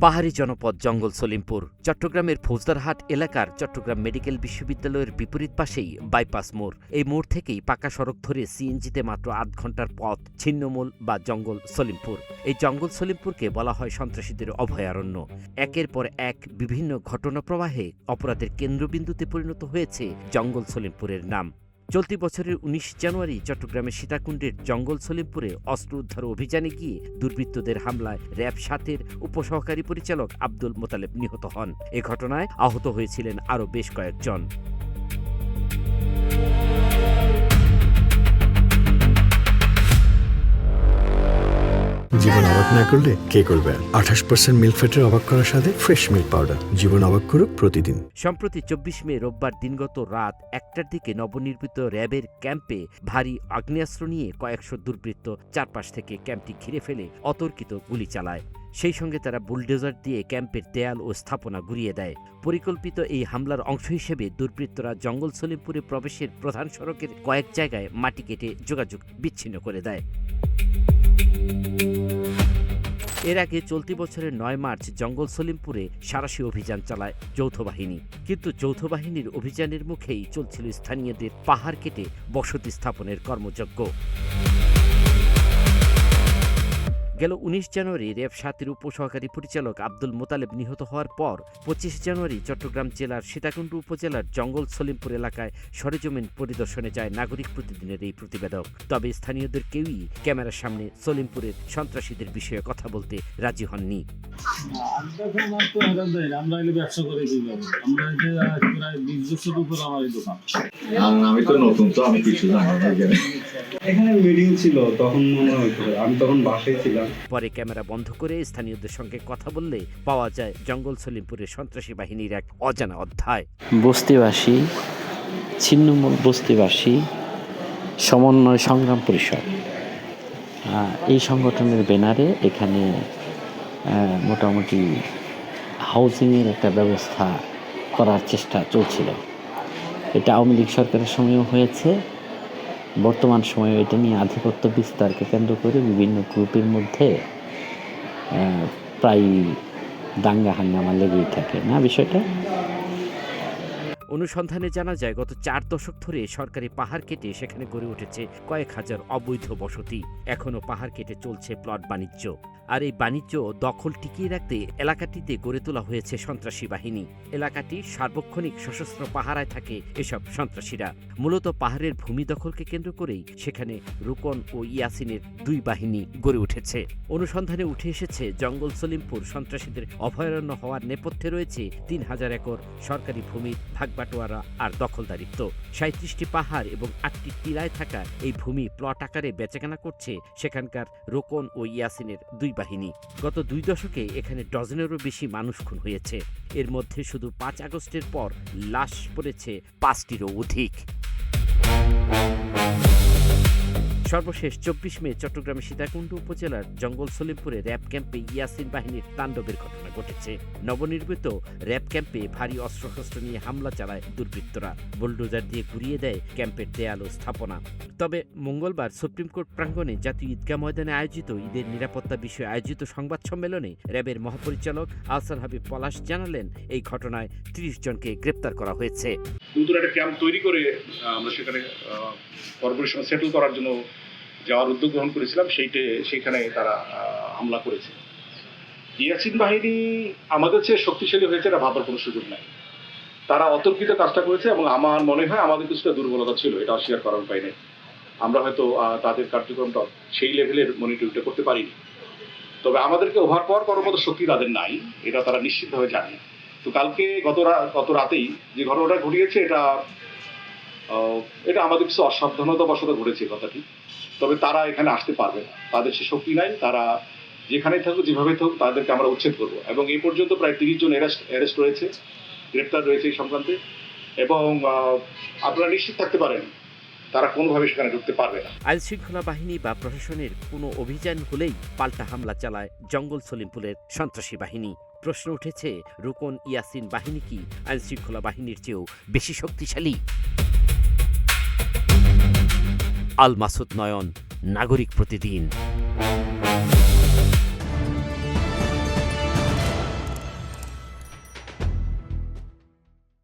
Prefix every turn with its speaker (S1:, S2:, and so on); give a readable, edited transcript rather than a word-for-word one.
S1: পাহাড়ি জনপদ জঙ্গল সলিমপুর। চট্টগ্রামের ফৌজদারহাট এলাকার চট্টগ্রাম মেডিকেল বিশ্ববিদ্যালয়ের বিপরীত পাশেই বাইপাস মোড়। এই মোড় থেকেই পাকা সড়ক ধরে সিএনজিতে মাত্র ৮ ঘন্টার পথ ছিন্নমূল বা জঙ্গল সলিমপুর। এই জঙ্গল সলিমপুরকে বলা হয় সন্ত্রাসীদের অভয়ারণ্য। একের পর এক বিভিন্ন ঘটনাপ্রবাহে অপরাধের কেন্দ্রবিন্দুতে পরিণত হয়েছে জঙ্গল সলিমপুরের নাম। চলতি বছরের ১৯ জানুয়ারি চট্টগ্রামের সীতাকুণ্ডের জঙ্গল সলিমপুরে অস্ত্র উদ্ধার অভিযানে গিয়ে দুর্বৃত্তদের হামলায় র‍্যাব ৭-এর উপসহকারী পরিচালক আব্দুল মোতালেব নিহত হন। এ ঘটনায় আহত হয়েছিলেন আরও বেশ কয়েকজন।
S2: জীবন অবাক না করলে কে করবে? ২৮% মিল্ক ফ্যাটের অবাক করার সাথে ফ্রেশ মিল্ক পাউডার। জীবন অবাক করুক প্রতিদিন।
S1: সম্প্রতি ২৪ মে রোববার দিনগত রাত ১টার দিকে নবনির্মিত র‍্যাবের ক্যাম্পে ভারী আগ্নেয়াস্ত্র নিয়ে কয়েকশো দুর্বৃত্ত চারপাশ থেকে ক্যাম্পটি ঘিরে ফেলে অতর্কিত গুলি চালায়। সেই সঙ্গে তারা বুলডোজার দিয়ে ক্যাম্পের দেয়াল ও স্থাপনা গুঁড়িয়ে দেয়। পরিকল্পিত এই হামলার অংশ হিসেবে দুর্বৃত্তরা জঙ্গল সলিমপুরে প্রবেশের প্রধান সড়কের কয়েক জায়গায় মাটি কেটে যোগাযোগ বিচ্ছিন্ন করে দেয়। এর আগে চলতি বছরের ৯ মার্চ জঙ্গল সলিমপুরে সাঁড়াশি অভিযান চালায় যৌথ বাহিনী। কিন্তু যৌথ বাহিনীর অভিযানের মুখেই চলছিল স্থানীয়দের পাহাড় কেটে বসতি স্থাপনের কর্মযজ্ঞ। গেল ১৯ জানুয়ারি র‍্যাব ৭-এর উপসহকারী পরিচালক আব্দুল মোতালেব নিহত হওয়ার পর ২৫ জানুয়ারি চট্টগ্রাম জেলার সীতাকুণ্ড উপজেলার জঙ্গল সলিমপুর এলাকায় সরেজমিন পরিদর্শনে যায় নাগরিক প্রতিদিনের এই প্রতিবেদক। তবে স্থানীয়দের কেউই ক্যামেরার সামনে সলিমপুরের সন্ত্রাসীদের বিষয়ে কথা বলতে রাজি হননি।
S3: আমি তো নতুন, তো আমি কিছু জানি না।
S4: এখানে মিটিং ছিল, তখন মনে হতো আমি তখন বাসায় ছিলাম।
S1: পরে ক্যামেরা বন্ধ করে স্থানীয়দের সঙ্গে কথা বললে পাওয়া যায় জঙ্গল সলিমপুরের সন্ত্রাসী বাহিনীর এক অজানা অধ্যায়।
S5: বস্তিবাসী, ছিন্নমূল বস্তিবাসী সমন্বয় সংগ্রাম পরিষদ, এই সংগঠনের ব্যানারে এখানে মোটামুটি হাউজিংয়ের একটা ব্যবস্থা করার চেষ্টা চলছিল। এটা আওয়ামী লীগ সরকারের সময়ও হয়েছে। বর্তমান সময়ে এটা নিয়ে আধিপত্য বিস্তারকে কেন্দ্র করে বিভিন্ন গ্রুপের মধ্যে প্রায় দাঙ্গা হাঙ্গামা লেগেই থাকে না বিষয়টা।
S1: অনুসন্ধানে জানা যায় গত ৪ দশক ধরে সরকারি পাহাড় কেটে সেখানে গড়ে উঠেছে কয়েক হাজার অবৈধ বসতি। এখনও পাহাড় কেটে চলছে প্লট বাণিজ্য। আর এই বাণিজ্য দখল টিকিয়ে রাখতে এলাকাটিতে গড়ে তোলা হয়েছে সন্ত্রাসী বাহিনী। এলাকাটি সার্বক্ষণিক সশস্ত্র পাহারায় থাকে এসব সন্ত্রাসীরা। মূলত পাহাড়ের ভূমি দখলকে কেন্দ্র করেই সেখানে রুকন ও ইয়াসিনের ২ বাহিনী গড়ে উঠেছে। অনুসন্ধানে উঠে এসেছে জঙ্গল সলিমপুর সন্ত্রাসীদের অভয়ারণ্য হওয়ার নেপথ্যে রয়েছে ৩,০০০ একর সরকারি ভূমির ভাগবাটোয়ারা আর দখলদারিত্ব। ৩৭টি পাহাড় এবং ৮টি টিলায় থাকা এই ভূমি প্লট আকারে বেচাকেনা করছে সেখানকার রোকন ও ইয়াসিনের ২ বাহিনী। গত ২ দশকে এখানে ডজনেরও বেশি মানুষ খুন হয়েছে। এর মধ্যে শুধু ৫ আগস্টের পর লাশ পড়েছে ৫টিরও অধিক। সর্বশেষ ২৪ মে চট্টগ্রামের সীতাকুণ্ড উপজেলার জঙ্গল সলিমপুরে র‍্যাব ক্যাম্পে ইয়াসিন বাহিনীর তাণ্ডবের ঘটনা ঘটেছে। নবনির্মিত র‍্যাব ক্যাম্পে ভারী অস্ত্রশস্ত্র নিয়ে হামলা চালায় দুর্বৃত্তরা। বুলডোজার দিয়ে গুঁড়িয়ে দেয় ক্যাম্পের দেয়াল ও স্থাপনা। তবে মঙ্গলবার সুপ্রিম কোর্ট প্রাঙ্গণে জাতীয় ঈদগাহ ময়দানে আয়োজিত ঈদের নিরাপত্তা বিষয়ে আয়োজিত সংবাদ সম্মেলনে র‍্যাবের মহাপরিচালক আহসান হাবিব পলাশ জানালেন, এই ঘটনায় ৩০ জনকে গ্রেপ্তার করা হয়েছে।
S6: নতুন একটা ক্যাম্প তৈরি করে আমরা সেখানে কর্পোরেশন সেটেল করার জন্য যাওয়ার উদ্যোগ গ্রহণ করেছিলাম। সেইখানে তারা হামলা করেছে। ইয়াসিন বাহিনী আমাদের চেয়ে শক্তিশালী হয়েছে, এটা ভাবার কোনো সুযোগ নাই। তারা অতর্কিত কাজটা করেছে এবং আমার মনে হয় আমাদের কিছুটা দুর্বলতা ছিল, এটা অস্বীকার করার উপায় নেই। আমরা হয়তো তাদের কার্যক্রমটা সেই লেভেলের মনিটরিংটা করতে পারিনি। তবে আমাদেরকে ওভারপাওয়ার করার মতো শক্তি তাদের নাই, এটা তারা নিশ্চিতভাবে জানে। তো কালকে গত রাতেই যে ঘটনাটা ঘটিয়েছে, এটা আমাদের কিছু অসাবধানতা বশত ঘটেছে কথাটি। তবে তারা এখানে আসতে পারবে না, তাদের সে শক্তি নাই। তারা যেখানেই থাকুক, যেভাবে থাকুক, তাদেরকে আমরা উচ্ছেদ করবো। এবং এই পর্যন্ত প্রায় ৩০ জন অ্যারেস্ট রয়েছে, গ্রেপ্তার রয়েছে এই সংক্রান্তে। এবং আপনারা নিশ্চিত থাকতে পারেন তারা কোনোভাবে সেখানে ঢুকতে পারবে না।
S1: আইন শৃঙ্খলা বাহিনী বা প্রশাসনের কোনো অভিযান হলেই পাল্টা হামলা চালায় জঙ্গল সলিমপুরের সন্ত্রাসী বাহিনী। প্রশ্ন উঠেছে, রুকন ইয়াসিন বাহিনী কি আইন শৃঙ্খলা বাহিনীর চেয়েও বেশি শক্তিশালী? আল মাসুদ নয়ন, নাগরিক প্রতিদিন।